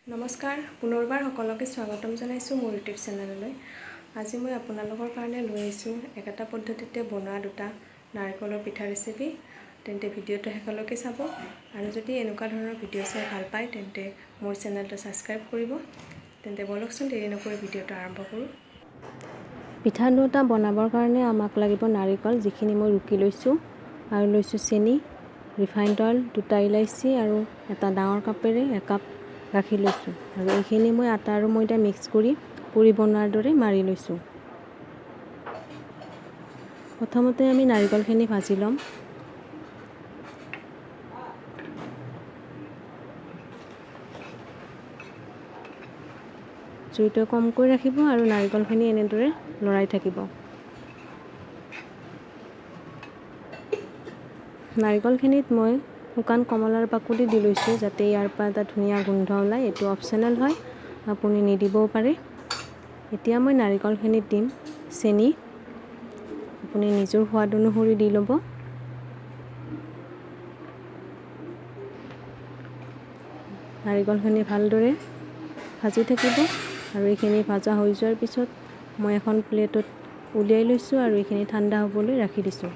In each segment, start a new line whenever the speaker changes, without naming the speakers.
নমস্কাৰ, পুনৰবাৰ সকলোকে স্বাগতম জনাইছোঁ মোৰ ইউটিউব চেনেললৈ। আজি মই আপোনালোকৰ কাৰণে লৈ আহিছোঁ একেটা পদ্ধতিতে বনোৱা দুটা নাৰিকলৰ পিঠা ৰেচিপি। তেন্তে ভিডিঅ'টো শেষলৈকে চাব আৰু যদি এনেকুৱা ধৰণৰ ভিডিঅ' চাই ভাল পায় তেন্তে মোৰ চেনেলটো ছাবস্ক্ৰাইব কৰিব। তেন্তে বলকচোন দেৰি নকৰি ভিডিঅ'টো আৰম্ভ কৰোঁ। পিঠা দুটা বনাবৰ কাৰণে আমাক লাগিব নাৰিকল, যিখিনি মই ৰুকি লৈছোঁ, আৰু লৈছোঁ চেনি, ৰিফাইণ্ড অইল, 2টা ইলাচি আৰু এটা ডাঙৰ কাপেৰে একাপ গাখীৰ লৈছোঁ। আৰু এইখিনি মই আটা আৰু ময়দা মিক্স কৰি পুৰি বনোৱাৰ দৰে মাৰি লৈছোঁ। প্ৰথমতে আমি নাৰিকলখিনি ভাজি ল'ম। জুইটো কমকৈ ৰাখিব আৰু নাৰিকলখিনি এনেদৰে লৰাই থাকিব। নাৰিকলখিনিত মই শুকান কমলাৰ বাকলি দি লৈছোঁ, যাতে ইয়াৰ পৰা এটা ধুনীয়া গোন্ধ ওলায়। এইটো অপশ্যনেল হয়, আপুনি নিদিবও পাৰে। এতিয়া মই নাৰিকলখিনিত দিম চেনি। আপুনি নিজৰ সোৱাদ অনুসৰি দি ল'ব। নাৰিকলখিনি ভালদৰে ভাজি থাকিব আৰু এইখিনি ভাজা হৈ যোৱাৰ পিছত মই এখন প্লেটত উলিয়াই লৈছোঁ আৰু এইখিনি ঠাণ্ডা হ'বলৈ ৰাখি দিছোঁ।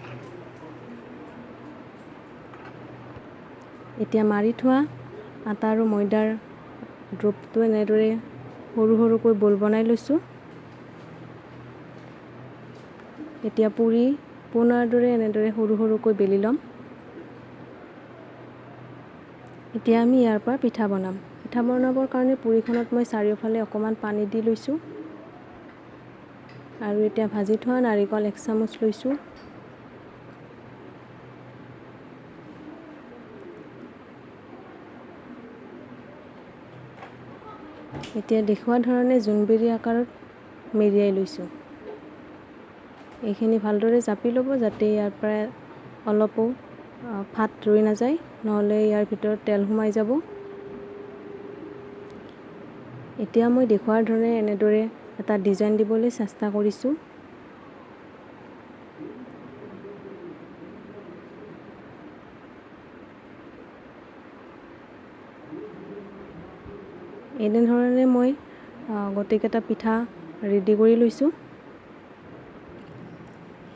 এতিয়া মাৰি থোৱা আটা আৰু ময়দাৰ ড্ৰপটো এনেদৰে সৰু সৰুকৈ বল বনাই লৈছোঁ। এতিয়া পুৰি বনোৱাৰ দৰে এনেদৰে সৰু সৰুকৈ বেলি ল'ম। এতিয়া আমি ইয়াৰ পৰা পিঠা বনাম। পিঠা বনাবৰ কাৰণে পুৰিখনত মই চাৰিওফালে অকণমান পানী দি লৈছোঁ আৰু এতিয়া ভাজি থোৱা নাৰিকল 1 চামুচ লৈছোঁ। এতিয়া দেখুওৱা ধৰণে জোনবিৰি আকাৰত মেৰিয়াই লৈছোঁ। এইখিনি ভালদৰে জাপি ল'ব, যাতে ইয়াৰ পৰা অলপো ফাট ৰৈ নাযায়, নহ'লে ইয়াৰ ভিতৰত তেল সোমাই যাব। এতিয়া মই দেখুওৱাৰ ধৰণে এনেদৰে এটা ডিজাইন দিবলৈ চেষ্টা কৰিছোঁ। এনেধৰণে মই গোটেইকেইটা পিঠা ৰেডি কৰি লৈছোঁ।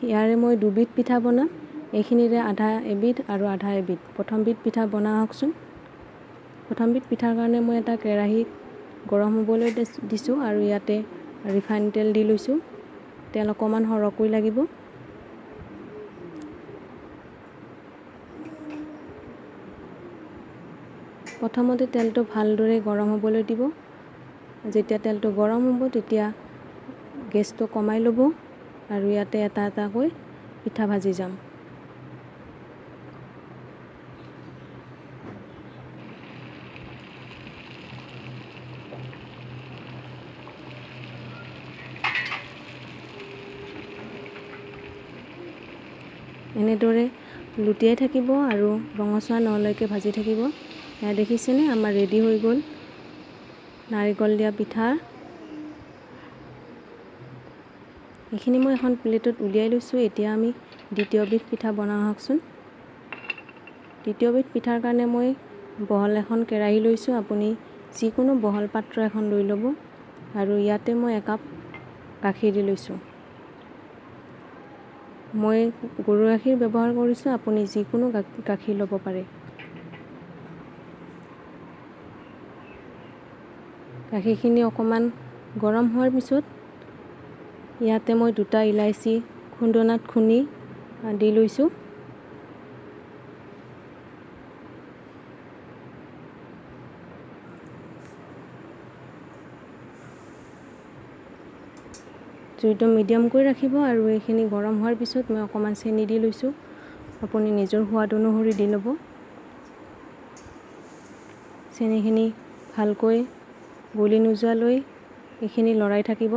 ইয়াৰে মই দুবিধ পিঠা বনাম। এইখিনিৰে আধা এবিধ আৰু আধা এবিধ। প্ৰথমবিধ পিঠা বনাই আহকচোন। প্ৰথমবিধ পিঠাৰ কাৰণে মই এটা কেৰাহীত গৰম হ'বলৈ দিছোঁ আৰু ইয়াতে ৰিফাইন তেল দি লৈছোঁ। তেল অকণমান সৰহকৈ লাগিব। প্ৰথমতে তেলটো ভালদৰে গৰম হ'বলৈ দিব। যেতিয়া তেলটো গৰম হ'ব তেতিয়া গেছটো কমাই ল'ব আৰু ইয়াতে এটা এটাকৈ পিঠা ভাজি যাম। এনেদৰে লুটিয়াই থাকিব আৰু ৰঙচুৱা নহলৈকে ভাজি থাকিব। এয়া দেখিছেনে, আমাৰ ৰেডি হৈ গ'ল নাৰিকল দিয়া পিঠা। এইখিনি মই এখন প্লেটত উলিয়াই লৈছোঁ। এতিয়া আমি দ্বিতীয়বিধ পিঠা বনাওঁ আহকচোন। দ্বিতীয়বিধ পিঠাৰ কাৰণে মই বহল এখন কেৰাহী লৈছোঁ। আপুনি যিকোনো বহল পাত্ৰ এখন লৈ ল'ব আৰু ইয়াতে মই একাপ গাখীৰ দি লৈছোঁ। মই গৰুৰ গাখীৰ ব্যৱহাৰ কৰিছোঁ, আপুনি যিকোনো গাখীৰ ল'ব পাৰে। গাখীৰখিনি অকণমান গৰম হোৱাৰ পিছত ইয়াতে মই 2টা ইলাচি খুন্দনাত খুন্দি দি লৈছোঁ। জুইটো মিডিয়ামকৈ ৰাখিব আৰু এইখিনি গৰম হোৱাৰ পিছত মই অকণমান চেনি দি লৈছোঁ। আপুনি নিজৰ সোৱাদ অনুসৰি দি ল'ব। চেনিখিনি ভালকৈ গলি নোযোৱালৈ এইখিনি লৰাই থাকিব।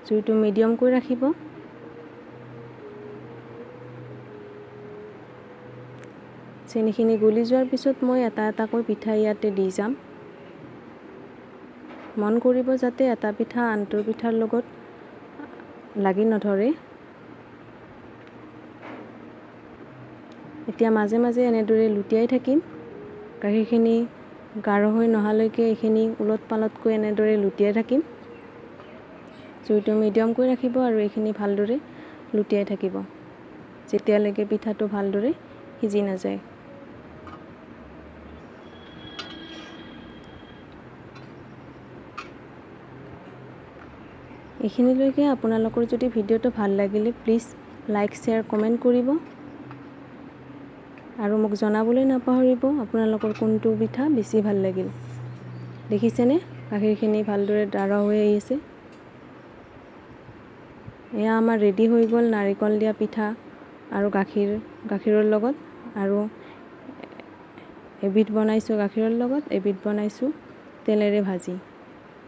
জুইটো মিডিয়ামকৈ ৰাখিব। চেনিখিনি গলি যোৱাৰ পিছত মই এটা এটাকৈ পিঠা ইয়াতে দি যাম। মন কৰিব যাতে এটা পিঠা আনটোৰ পিঠাৰ লগত লাগি নধৰে। এতিয়া মাজে মাজে এনেদৰে লুটিয়াই থাকিম। গাখীৰখিনি গাঢ় হৈ নহালৈকে এইখিনি উলট পালটকৈ এনেদৰে লুটিয়াই থাকিম। জুইটো মিডিয়াম কৰি ৰাখিব আৰু এইখিনি ভালদৰে লুটিয়াই থাকিব যেতিয়ালৈকে পিঠাটো ভালদৰে সিজি নাযায়। এইখিনিলৈকে আপোনালোকৰ যদি ভিডিঅ'টো ভাল লাগিলে প্লিজ লাইক শ্বেয়াৰ কমেণ্ট কৰিব আৰু মোক জনাবলৈ নাপাহৰিব আপোনালোকৰ কোনটো পিঠা বেছি ভাল লাগিল। দেখিছেনে গাখীৰখিনি ভালদৰে গাঢ় হৈ আহিছে। এয়া আমাৰ ৰেডি হৈ গ'ল নাৰিকল দিয়া পিঠা আৰু গাখীৰৰ লগত। আৰু এবিধ বনাইছোঁ গাখীৰৰ লগত, এবিধ বনাইছোঁ তেলেৰে ভাজি।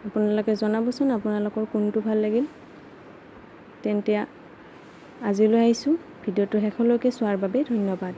আপোনালোকে জনাবচোন আপোনালোকৰ কোনটো ভাল লাগিল। তেন্তে আজিলৈ আহিছোঁ। ভিডিঅ'টো শেষলৈকে চোৱাৰ বাবে ধন্যবাদ।